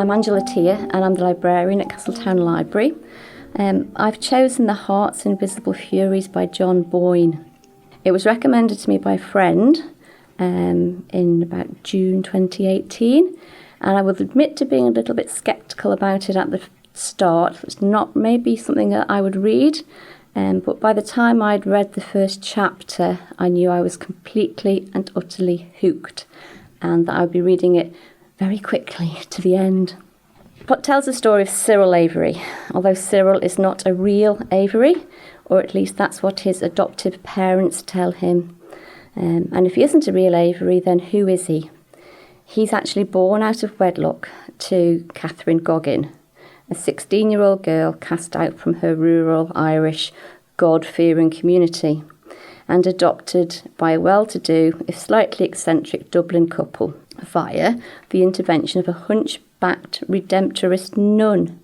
I'm Angela Teare and I'm the librarian at Castletown Library. I've chosen The Heart's Invisible Furies by John Boyne. It was recommended to me by a friend in about June 2018, and I will admit to being a little bit sceptical about it at the start. It's not maybe something that I would read, but by the time I'd read the first chapter, I knew I was completely and utterly hooked, and that I would be reading it very quickly to the end. The plot tells the story of Cyril Avery, although Cyril is not a real Avery, or at least that's what his adoptive parents tell him. And if he isn't a real Avery, then who is he? He's actually born out of wedlock to Catherine Goggin, a 16-year-old girl cast out from her rural Irish God-fearing community and adopted by a well-to-do, if slightly eccentric Dublin couple via the intervention of a hunchbacked redemptorist nun.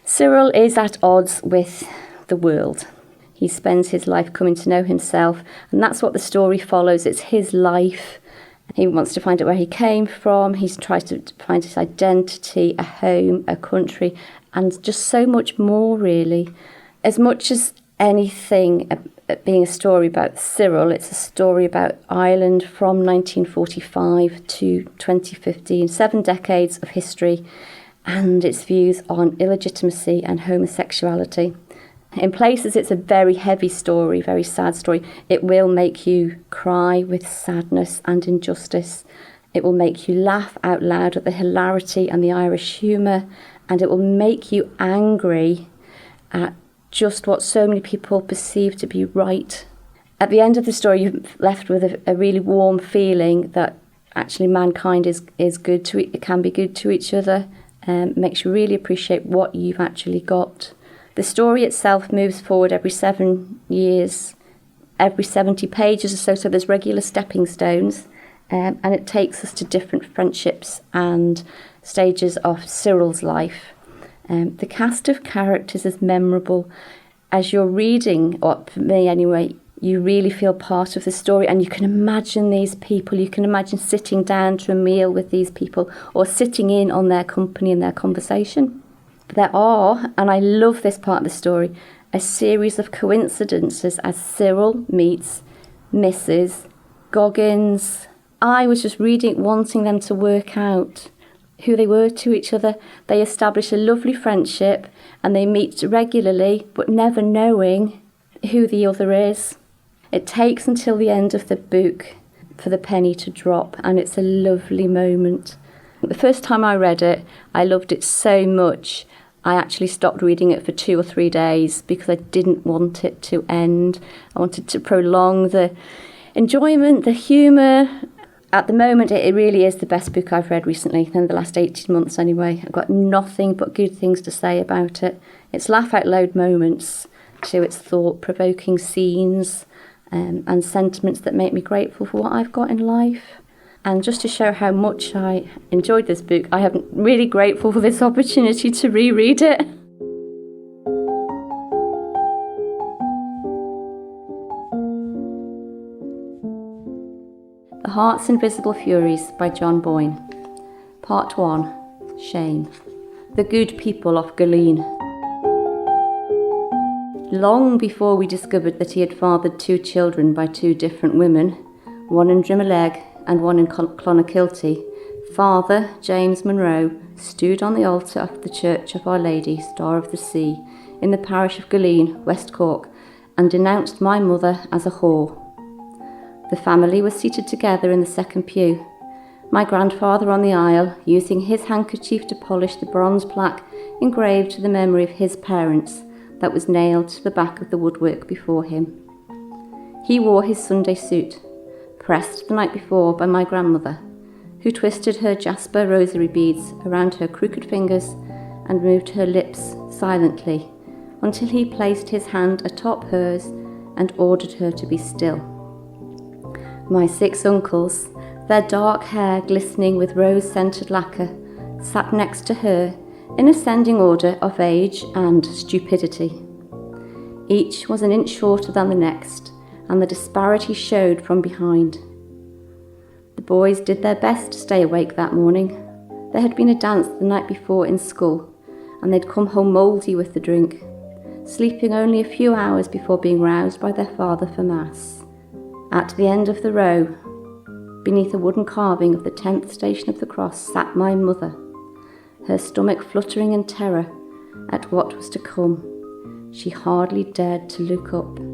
Cyril is at odds with the world. He spends his life coming to know himself, and that's what the story follows. It's his life. He wants to find out where he came from. He tries to find his identity, a home, a country, and just so much more, really. As much as anything being a story about Cyril, it's a story about Ireland from 1945 to 2015, 7 decades of history, and its views on illegitimacy and homosexuality. In places, it's a very heavy story, very sad story. It will make you cry with sadness and injustice. It will make you laugh out loud at the hilarity and the Irish humour, and it will make you angry at just what so many people perceive to be right. At the end of the story, you're left with a really warm feeling that actually mankind is good to it can be good to each other, makes you really appreciate what you've actually got. The story itself moves forward every 7 years, every 70 pages or so there's regular stepping stones, and it takes us to different friendships and stages of Cyril's life. The cast of characters is memorable. As you're reading, or for me anyway, you really feel part of the story, and you can imagine these people. You can imagine sitting down to a meal with these people or sitting in on their company and their conversation. There are, and I love this part of the story, a series of coincidences as Cyril meets Mrs. Goggins. I was just reading, wanting them to work out who they were to each other. They establish a lovely friendship and they meet regularly, but never knowing who the other is. It takes until the end of the book for the penny to drop, and it's a lovely moment. The first time I read it, I loved it so much, I actually stopped reading it for 2 or 3 days because I didn't want it to end. I wanted to prolong the enjoyment, the humour. At the moment, it really is the best book I've read recently, in the last 18 months anyway. I've got nothing but good things to say about it. It's laugh-out-loud moments to its thought-provoking scenes and sentiments that make me grateful for what I've got in life. And just to show how much I enjoyed this book, I am really grateful for this opportunity to reread it. The Heart's Invisible Furies by John Boyne. Part 1. Shame. The Good People of Galeen. Long before we discovered that he had fathered 2 children by 2 different women, one in Drimoleg and one in Clonakilty, Father James Monroe stood on the altar of the Church of Our Lady, Star of the Sea, in the parish of Galeen, West Cork, and denounced my mother as a whore. The family was seated together in the second pew, my grandfather on the aisle, using his handkerchief to polish the bronze plaque engraved to the memory of his parents that was nailed to the back of the woodwork before him. He wore his Sunday suit, pressed the night before by my grandmother, who twisted her jasper rosary beads around her crooked fingers and moved her lips silently until he placed his hand atop hers and ordered her to be still. My 6 uncles, their dark hair glistening with rose-scented lacquer, sat next to her in ascending order of age and stupidity. Each was an inch shorter than the next, and the disparity showed from behind. The boys did their best to stay awake that morning, There had been a dance the night before in school, and they'd come home mouldy with the drink, sleeping only a few hours before being roused by their father for Mass. At the end of the row, beneath a wooden carving of the 10th Station of the Cross, sat my mother, her stomach fluttering in terror at what was to come. She hardly dared to look up.